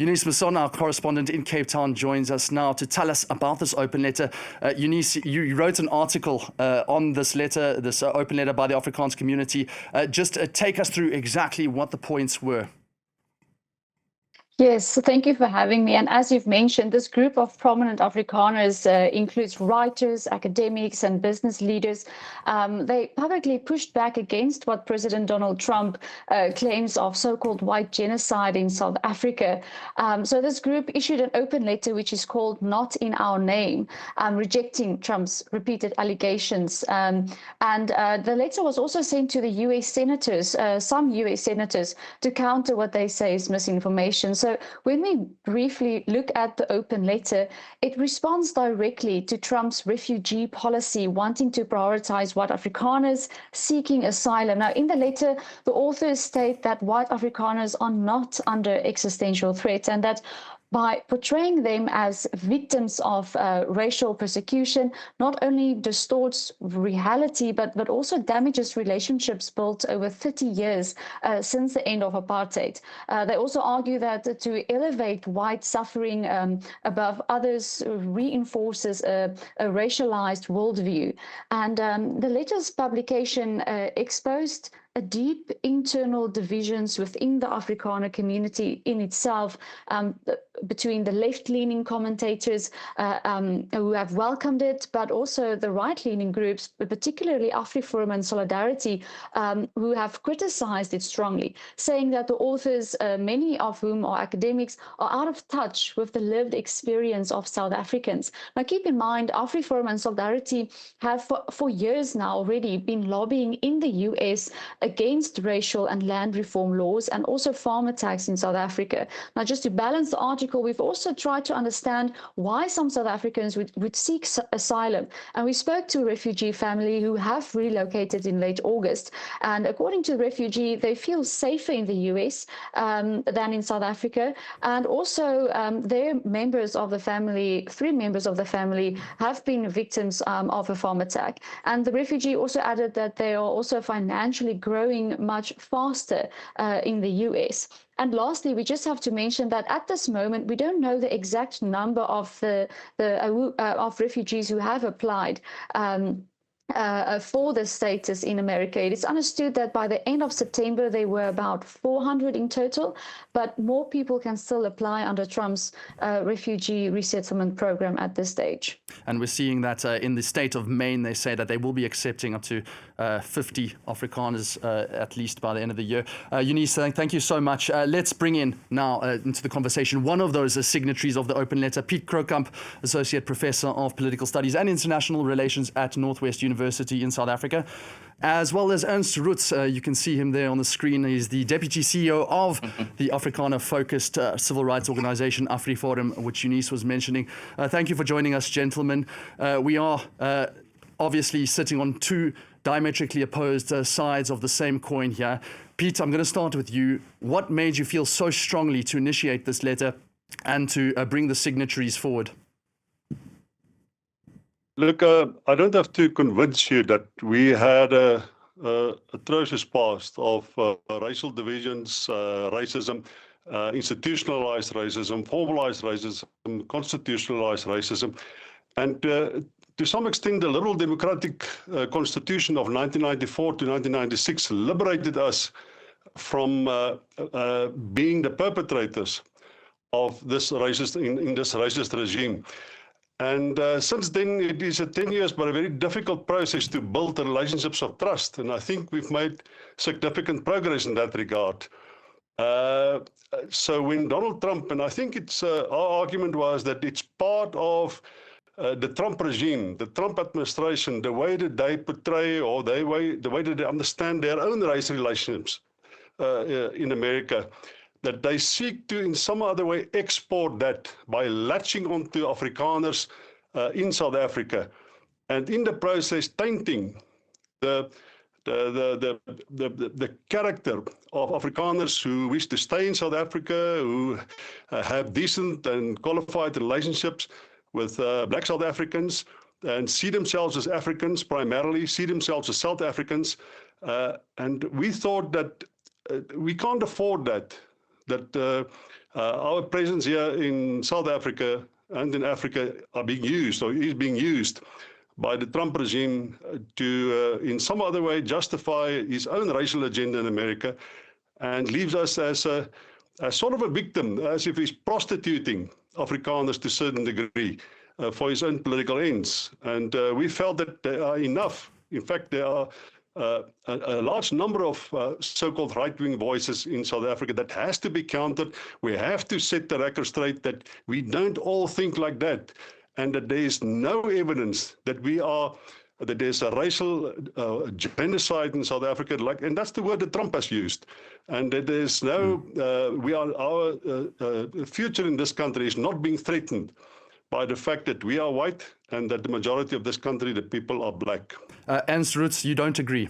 Eunice Masson, our correspondent in Cape Town, joins us now to tell us about this open letter. Eunice, you wrote an article on this letter, this open letter by the Afrikaans community. Just take us through exactly what the points were. Yes, so thank you for having me. And as you've mentioned, this group of prominent Afrikaners includes writers, academics, and business leaders. They publicly pushed back against what President Donald Trump claims of so-called white genocide in South Africa. So this group issued an open letter, which is called Not in Our Name, rejecting Trump's repeated allegations. And the letter was also sent to the US senators, some US senators, to counter what they say is misinformation. So when we briefly look at the open letter, it responds directly to Trump's refugee policy, wanting to prioritize white Afrikaners seeking asylum. Now, in the letter, the authors state that white Afrikaners are not under existential threat, and that by portraying them as victims of racial persecution, not only distorts reality, but also damages relationships built over 30 years since the end of apartheid. They also argue that to elevate white suffering above others reinforces a racialized worldview. And the letter's publication exposed a deep internal divisions within the Afrikaner community in itself, between the left-leaning commentators who have welcomed it, but also the right-leaning groups, particularly AfriForum and Solidarity, who have criticized it strongly, saying that the authors, many of whom are academics, are out of touch with the lived experience of South Africans. Now, keep in mind, AfriForum and Solidarity have for years now already been lobbying in the US against racial and land reform laws and also farm attacks in South Africa. Now, just to balance the article, we've also tried to understand why some South Africans would seek asylum. And we spoke to a refugee family who have relocated in late August. And according to the refugee, they feel safer in the US than in South Africa. And also their members of the family, 3 members of the family, have been victims of a farm attack. And the refugee also added that they are also financially growing much faster in the US. And lastly, we just have to mention that at this moment, we don't know the exact number of of refugees who have applied for the status in America. It is understood that by the end of September, there were about 400 in total, but more people can still apply under Trump's refugee resettlement program at this stage. And we're seeing that in the state of Maine, they say that they will be accepting up to 50 Afrikaners at least by the end of the year. Eunice, thank you so much. Let's bring in now into the conversation one of those signatories of the open letter, Piet Croucamp, Associate Professor of Political Studies and International Relations at Northwest University in South Africa, as well as Ernst Roets. You can see him there on the screen. He's the Deputy CEO of the Afrikaner-focused civil rights organization, AfriForum, which Eunice was mentioning. Thank you for joining us, gentlemen. We are obviously sitting on 2 diametrically opposed sides of the same coin here. Piet, I'm going to start with you. What made you feel so strongly to initiate this letter and to bring the signatories forward? Look, I don't have to convince you that we had a atrocious past of racial divisions, racism, institutionalized racism, formalized racism, constitutionalized racism, and to some extent, the liberal democratic constitution of 1994 to 1996 liberated us from being the perpetrators of this racist in this racist regime. And since then, it is 10 years, but a very difficult process to build the relationships of trust. And I think we've made significant progress in that regard. So when Donald Trump, and I think it's our argument was that it's part of the Trump regime, the Trump administration, the way that they portray or the way that they understand their own race relationships in America, that they seek to in some other way export that by latching onto Afrikaners in South Africa, and in the process tainting the character of Afrikaners who wish to stay in South Africa, who have decent and qualified relationships with Black South Africans and see themselves as Africans primarily, see themselves as South Africans, and we thought that we can't afford that Our presence here in South Africa and in Africa are being used, or is being used, by the Trump regime to, in some other way, justify his own racial agenda in America, and leaves us as sort of a victim, as if he's prostituting Afrikaners to a certain degree for his own political ends. And we felt that there are enough. In fact, there are a large number of so-called right-wing voices in South Africa that has to be countered. We have to set the record straight that we don't all think like that, and that there is no evidence that that there's a racial genocide in South Africa, and that's the word that Trump has used, and that there's no, our future in this country is not being threatened by the fact that we are white and that the majority of this country, the people, are black. Ernst Roets, you don't agree?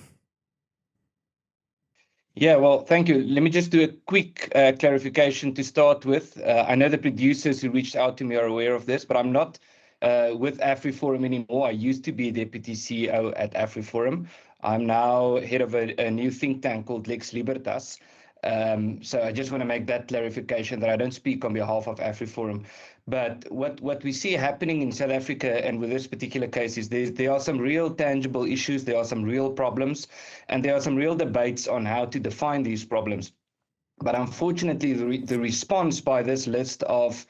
Yeah, well, thank you. Let me just do a quick clarification to start with. I know the producers who reached out to me are aware of this, but I'm not with AfriForum anymore. I used to be deputy CEO at AfriForum. I'm now head of a new think tank called Lex Libertas. So I just want to make that clarification that I don't speak on behalf of AfriForum. But what we see happening in South Africa, and with this particular case, is there are some real tangible issues, there are some real problems, and there are some real debates on how to define these problems. But unfortunately, the response by this list of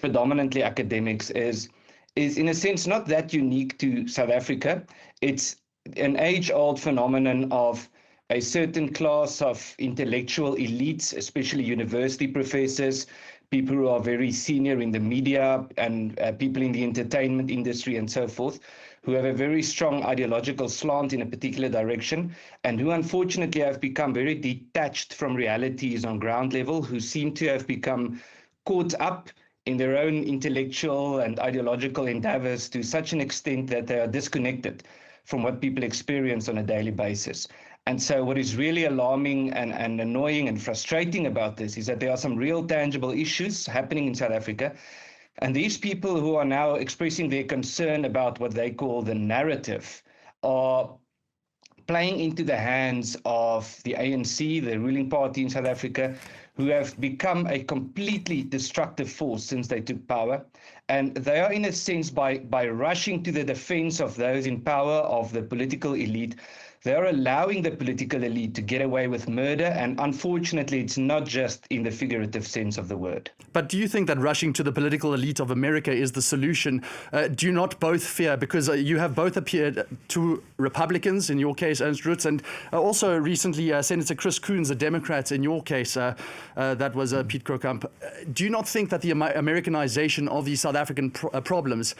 predominantly academics is in a sense not that unique to South Africa. It's an age-old phenomenon of a certain class of intellectual elites, especially university professors, people who are very senior in the media, and people in the entertainment industry and so forth, who have a very strong ideological slant in a particular direction, and who unfortunately have become very detached from realities on ground level, who seem to have become caught up in their own intellectual and ideological endeavors to such an extent that they are disconnected from what people experience on a daily basis. And so what is really alarming and annoying and frustrating about this is that there are some real tangible issues happening in South Africa. And these people who are now expressing their concern about what they call the narrative are playing into the hands of the ANC, the ruling party in South Africa, who have become a completely destructive force since they took power. And they are, in a sense, by rushing to the defense of those in power, of the political elite, they are allowing the political elite to get away with murder. And unfortunately, it's not just in the figurative sense of the word. But do you think that rushing to the political elite of America is the solution? Do you not both fear, because you have both appeared to Republicans, in your case, Ernst Roets, and also recently Senator Chris Coons, a Democrat, in your case, that was Piet Croucamp. Do you not think that the Americanization of these South African problems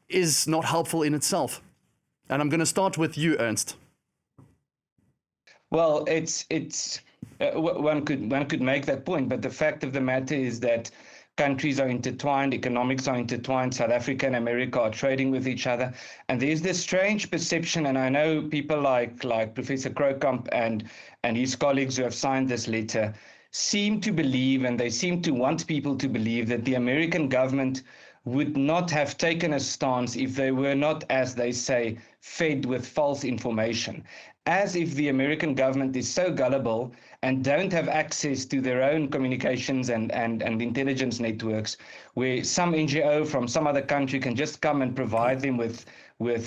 is not helpful in itself? And I'm going to start with you, Ernst. Well, one could make that point, but the fact of the matter is that countries are intertwined, economics are intertwined, South Africa and America are trading with each other, and there's this strange perception, and I know people like Professor Croucamp and his colleagues who have signed this letter seem to believe, and they seem to want people to believe, that the American government would not have taken a stance if they were not, as they say, fed with false information. As if the American government is so gullible and don't have access to their own communications and intelligence networks, where some NGO from some other country can just come and provide them with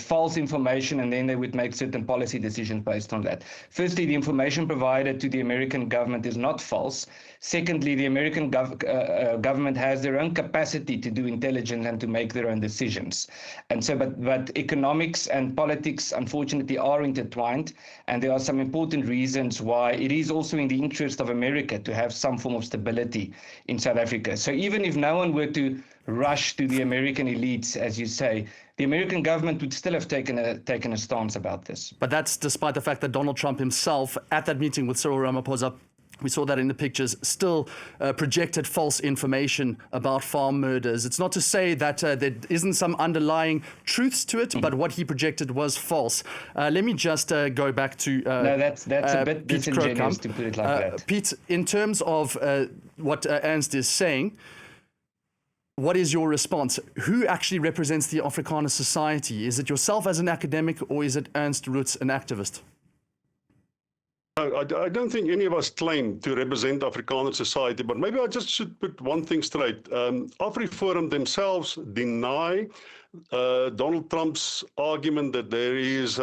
false information, and then they would make certain policy decisions based on that. Firstly, the information provided to the American government is not false. Secondly, the American government has their own capacity to do intelligence and to make their own decisions. And so, but economics and politics, unfortunately, are intertwined, and there are some important reasons why it is also in the interest of America to have some form of stability in South Africa. So even if no one were to rush to the American elites, as you say, the American government would still have taken a stance about this. But that's despite the fact that Donald Trump himself, at that meeting with Cyril Ramaphosa, we saw that in the pictures, still projected false information about farm murders. It's not to say that there isn't some underlying truths to it, but what he projected was false. Let me just go back to no, that's a bit Piet disingenuous Croucamp. to put it like that. Piet, in terms of what Ernst is saying, what is your response? Who actually represents the Afrikaner society? Is it yourself as an academic, or is it Ernst Roets, an activist? I don't think any of us claim to represent Afrikaner society, but maybe I just should put one thing straight. AfriForum themselves deny Donald Trump's argument that there is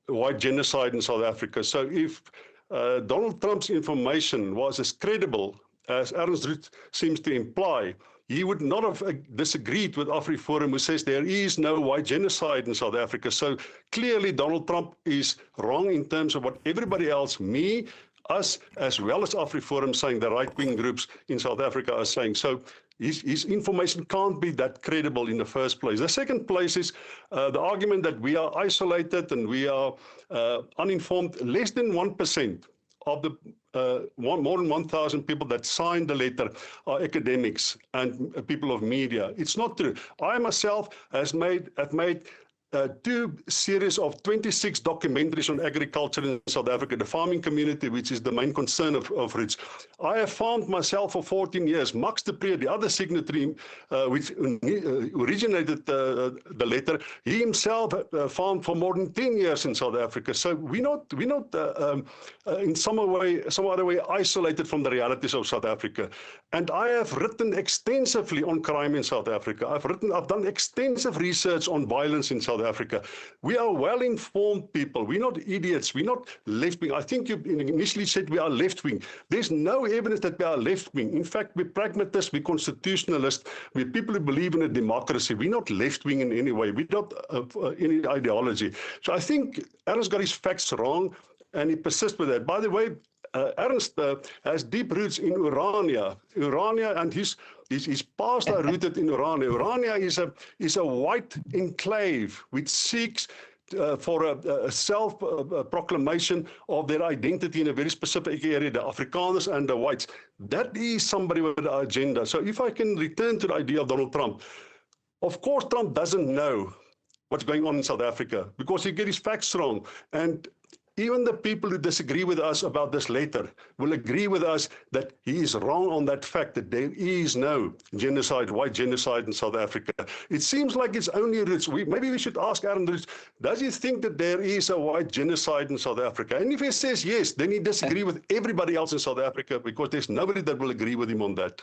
white genocide in South Africa. So if Donald Trump's information was as credible as Ernst Roets seems to imply, he would not have disagreed with AfriForum, who says there is no white genocide in South Africa. So clearly Donald Trump is wrong in terms of what everybody else, me, us, as well as AfriForum, saying the right-wing groups in South Africa are saying. So his information can't be that credible in the first place. The second place is the argument that we are isolated and we are uninformed. Less than 1% of the more than 1,000 people that signed the letter are academics and people of media. It's not true. I myself have made 2 series of 26 documentaries on agriculture in South Africa, the farming community, which is the main concern of Roets. I have farmed myself for 14 years. Max de Pre, the other signatory, which originated the letter, he himself farmed for more than 10 years in South Africa. So we're not in some other way isolated from the realities of South Africa. And I have written extensively on crime in South Africa. I've done extensive research on violence in South Africa. We are well-informed people. We're not idiots. We're not left-wing. I think you initially said we are left-wing. There's no evidence that we are left-wing. In fact, we're pragmatists, we're constitutionalists, we're people who believe in a democracy. We're not left-wing in any way. We're not any ideology. So I think Ernst got his facts wrong, and he persists with that. By the way, Ernst has deep roots in Urania. Urania and his past are rooted in Urania. Urania is a white enclave which seeks for a self-proclamation of their identity in a very specific area, the Afrikaners and the whites. That is somebody with an agenda. So if I can return to the idea of Donald Trump, of course Trump doesn't know what's going on in South Africa because he gets his facts wrong. And even the people who disagree with us about this letter will agree with us that he is wrong on that fact that there is no genocide, white genocide in South Africa. It seems like it's only Roets. Maybe we should ask Ernst Roets, does he think that there is a white genocide in South Africa? And if he says yes, then he disagrees with everybody else in South Africa because there's nobody that will agree with him on that.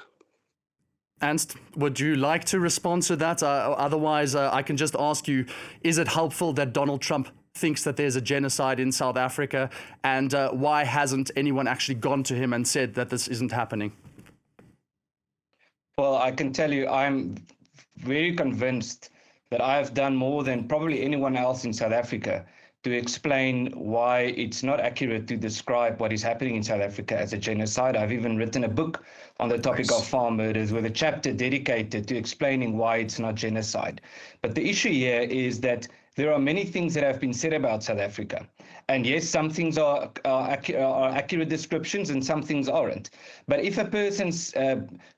Ernst, would you like to respond to that? Otherwise, I can just ask you, is it helpful that Donald Trump thinks that there's a genocide in South Africa, and why hasn't anyone actually gone to him and said that this isn't happening? Well, I can tell you I'm very convinced that I've done more than probably anyone else in South Africa to explain why it's not accurate to describe what is happening in South Africa as a genocide. I've even written a book on the topic of farm murders with a chapter dedicated to explaining why it's not genocide. But the issue here is that there are many things that have been said about South Africa. And yes, some things are accurate descriptions and some things aren't. But if a person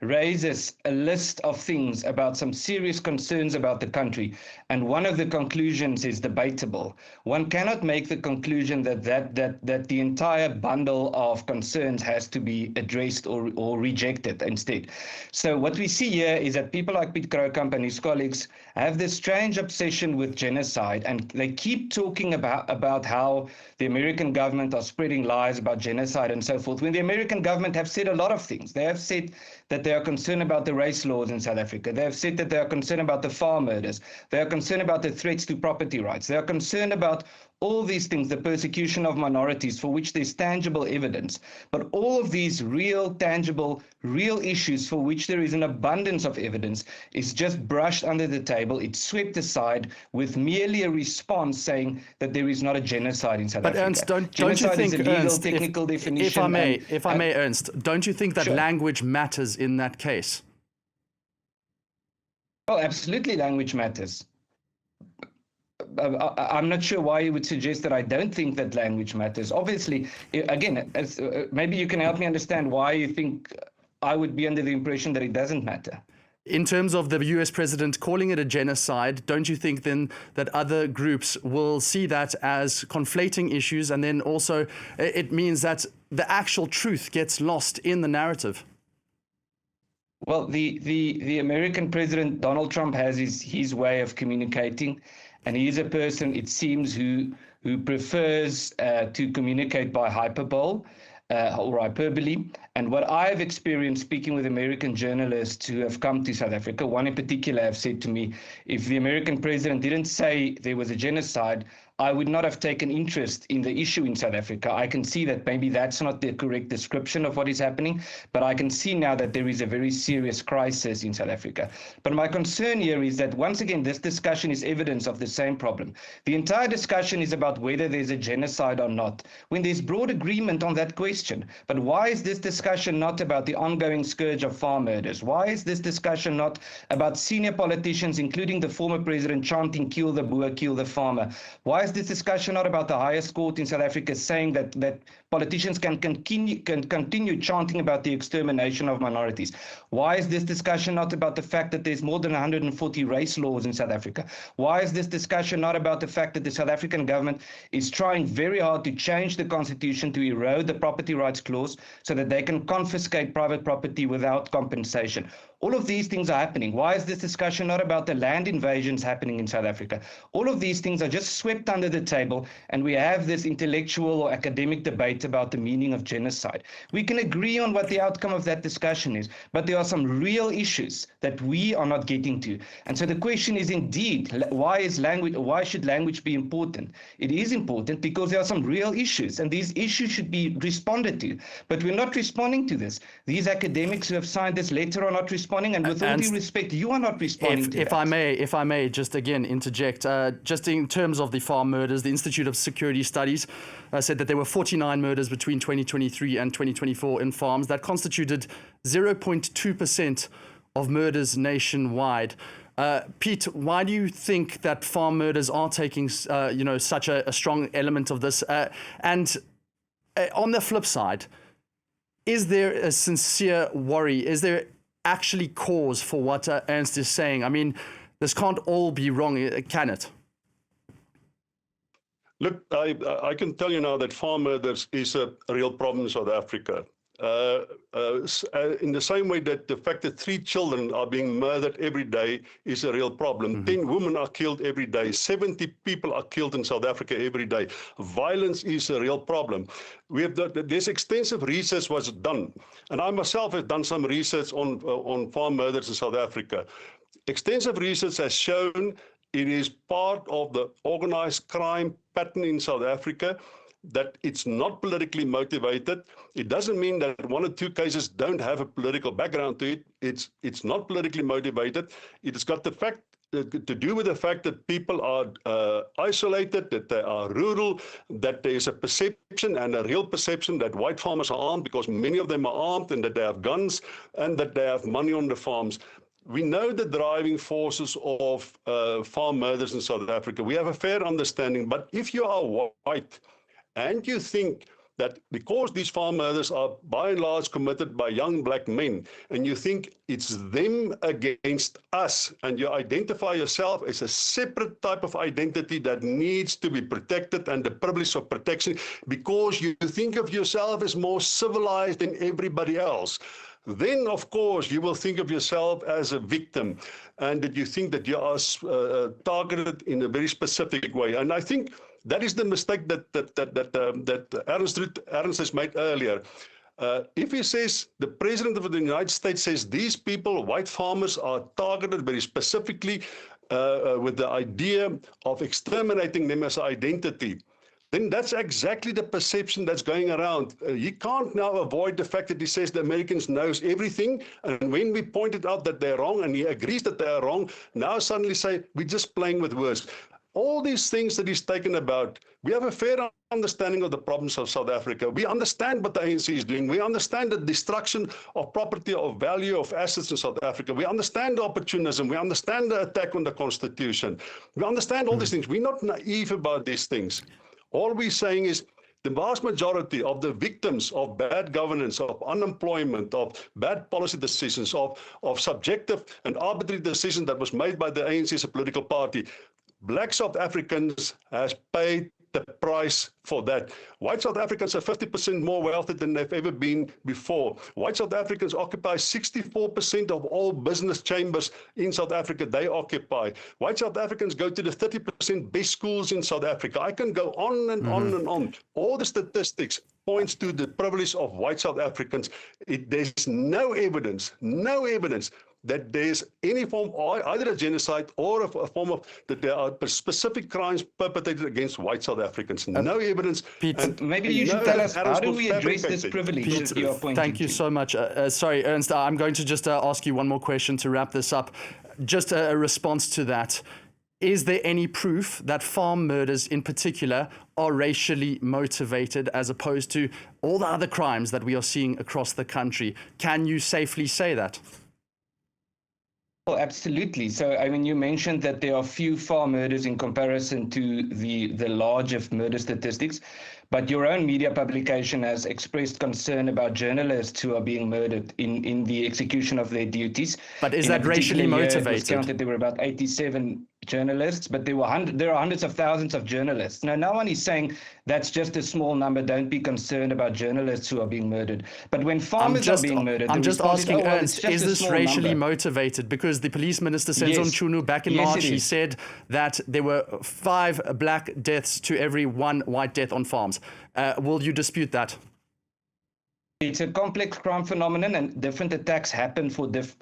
raises a list of things about some serious concerns about the country, and one of the conclusions is debatable, one cannot make the conclusion that the entire bundle of concerns has to be addressed or rejected instead. So what we see here is that people like Piet Croucamp and his colleagues have this strange obsession with genocide, and they keep talking about how the American government are spreading lies about genocide and so forth, when the American government have said a lot of things. They have said that they are concerned about the race laws in South Africa. They have said that they are concerned about the farm murders. They are concerned about the threats to property rights. They are concerned about all these things, the persecution of minorities, for which there's tangible evidence. But all of these real, tangible, real issues for which there is an abundance of evidence is just brushed under the table. It's swept aside with merely a response saying that there is not a genocide in South Africa. But Ernst, don't you think, Ernst, if I may, Ernst, don't you think that language matters in that case? Well, absolutely language matters. I'm not sure why you would suggest that I don't think that language matters. Obviously, again, maybe you can help me understand why you think I would be under the impression that it doesn't matter. In terms of the US president calling it a genocide, don't you think then that other groups will see that as conflating issues, and then also it means that the actual truth gets lost in the narrative? Well, the American president, Donald Trump, has his way of communicating. And he is a person, it seems, who who prefers to communicate by hyperbole or hyperbole. And what I've experienced speaking with American journalists who have come to South Africa, one in particular have said to me, if the American president didn't say there was a genocide, I would not have taken interest in the issue in South Africa. I can see that maybe that's not the correct description of what is happening, but I can see now that there is a very serious crisis in South Africa. But my concern here is that, once again, this discussion is evidence of the same problem. The entire discussion is about whether there's a genocide or not, when there's broad agreement on that question. But why is this discussion not about the ongoing scourge of farm murders? Why is this discussion not about senior politicians, including the former president, chanting, kill the Boer, kill the farmer? Why is this discussion not about the highest court in South Africa saying that politicians can continue chanting about the extermination of minorities? Why is this discussion not about the fact that there's more than 140 race laws in South Africa? Why is this discussion not about the fact that the South African government is trying very hard to change the constitution to erode the property rights clause so that they can confiscate private property without compensation? All of these things are happening. Why is this discussion not about the land invasions happening in South Africa? All of these things are just swept under the table, and we have this intellectual or academic debate about the meaning of genocide. We can agree on what the outcome of that discussion is, but there are some real issues that we are not getting to. And so the question is, indeed, why should language be important? It is important because there are some real issues, and these issues should be responded to. But we're not responding to this. These academics who have signed this letter are not responding, and with all due respect, you are not responding to that. If I may just again interject, just in terms of the farm murders, the Institute of Security Studies said that there were 49 murders between 2023 and 2024 in farms. That constituted 0.2% of murders nationwide. Piet, why do you think that farm murders are taking such a strong element of this? And on the flip side, is there a sincere worry? Is there actually cause for what Ernst is saying? I mean, this can't all be wrong, can it? Look, I can tell you now that farm murders is a real problem in South Africa. In the same way that the fact that 3 children are being murdered every day is a real problem. 10 women are killed every day. 70 people are killed in South Africa every day. Violence is a real problem. There's extensive research was done, and I myself have done some research on farm murders in South Africa. Extensive research has shown it is part of the organized crime pattern in South Africa, that it's not politically motivated. It doesn't mean that 1 or 2 cases don't have a political background to it. It's not politically motivated. It's got the fact to do with the fact that people are isolated, that they are rural, that there is a perception and a real perception that white farmers are armed, because many of them are armed, and that they have guns and that they have money on the farms. We know the driving forces of farm murders in South Africa. We have a fair understanding. But if you are white and you think that because these farm murders are by and large committed by young black men, and you think it's them against us, and you identify yourself as a separate type of identity that needs to be protected and the privilege of protection, because you think of yourself as more civilized than everybody else, then of course you will think of yourself as a victim, and that you think that you are targeted in a very specific way. And I think that is the mistake that Ernst has made earlier. If he says, the President of the United States says these people, white farmers, are targeted very specifically with the idea of exterminating them as an identity, then that's exactly the perception that's going around. He can't now avoid the fact that he says the Americans knows everything, and when we pointed out that they're wrong, and he agrees that they are wrong, now suddenly say, we're just playing with words. All these things that he's taken about, we have a fair understanding of the problems of South Africa. We understand what the ANC is doing. We understand the destruction of property, of value, of assets in South Africa. We understand the opportunism. We understand the attack on the Constitution. We understand all these things. We're not naive about these things. All we're saying is the vast majority of the victims of bad governance, of unemployment, of bad policy decisions, of subjective and arbitrary decisions that was made by the ANC as a political party, Black South Africans has paid the price for that. White South Africans are 50% more wealthy than they've ever been before. White South Africans occupy 64% of all business chambers in South Africa. They occupy. White South Africans go to the 30% best schools in South Africa. I can go on and on and on. All the statistics points to the privilege of white South Africans. There's no evidence that there's any form, either a genocide or a form of, that there are specific crimes perpetrated against white South Africans. No evidence. Pete, maybe you should tell us, how do we address this privilege that you are pointing to? Thank you so much. Sorry, Ernst, I'm going to just ask you one more question to wrap this up. Just a response to that. Is there any proof that farm murders in particular are racially motivated as opposed to all the other crimes that we are seeing across the country? Can you safely say that? Well, absolutely. So, I mean, you mentioned that there are few farm murders in comparison to the larger murder statistics, but your own media publication has expressed concern about journalists who are being murdered in the execution of their duties. But is that racially motivated? It was counted there were about 87 journalists, but there are hundreds of thousands of journalists. Now, no one is saying that's just a small number. Don't be concerned about journalists who are being murdered. But when farmers are being murdered, I'm just asking, Ernst, is this racially motivated? Because the police minister, Senzon Chunu, back in March, he said that there were 5 black deaths to every 1 white death on farms. Will you dispute that? It's a complex crime phenomenon, and different attacks happen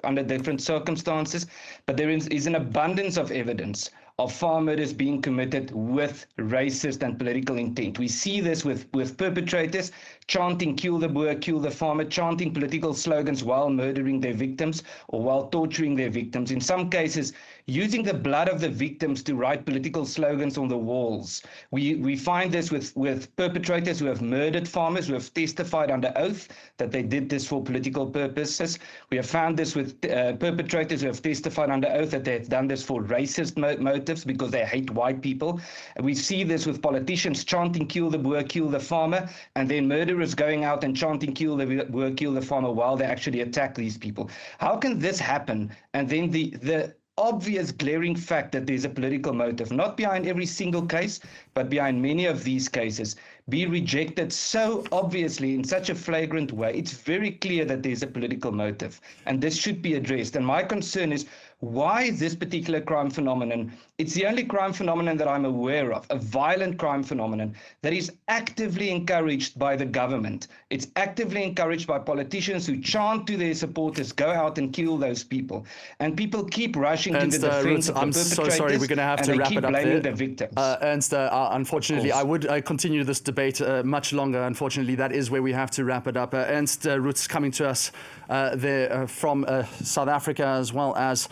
under different circumstances, but there is an abundance of evidence of farm murders being committed with racist and political intent. We see this with perpetrators chanting "kill the boer, kill the farmer," chanting political slogans while murdering their victims or while torturing their victims. In some cases, using the blood of the victims to write political slogans on the walls. We find this with perpetrators who have murdered farmers, who have testified under oath that they did this for political purposes. We have found this with perpetrators who have testified under oath that they have done this for racist motives because they hate white people. And we see this with politicians chanting "kill the boer, kill the farmer," and then murderers going out and chanting "kill the boer, kill the farmer" while they actually attack these people. How can this happen? And then the obvious glaring fact that there's a political motive, not behind every single case, but behind many of these cases, be rejected so obviously in such a flagrant way. It's very clear that there's a political motive, and this should be addressed. And my concern is, why this particular crime phenomenon? It's the only crime phenomenon that I'm aware of, a violent crime phenomenon that is actively encouraged by the government. It's actively encouraged by politicians who chant to their supporters, go out and kill those people. And people keep rushing to the defense of the perpetrators. I'm so sorry, we're going to have to wrap it up there. The victims. Ernst, unfortunately, I would continue this debate much longer. Unfortunately, that is where we have to wrap it up. Ernst Roets coming to us there from South Africa, as well as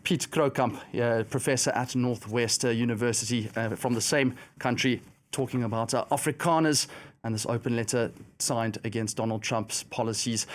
Piet Croucamp, professor at Northwest University from the same country, talking about Afrikaners and this open letter signed against Donald Trump's policies.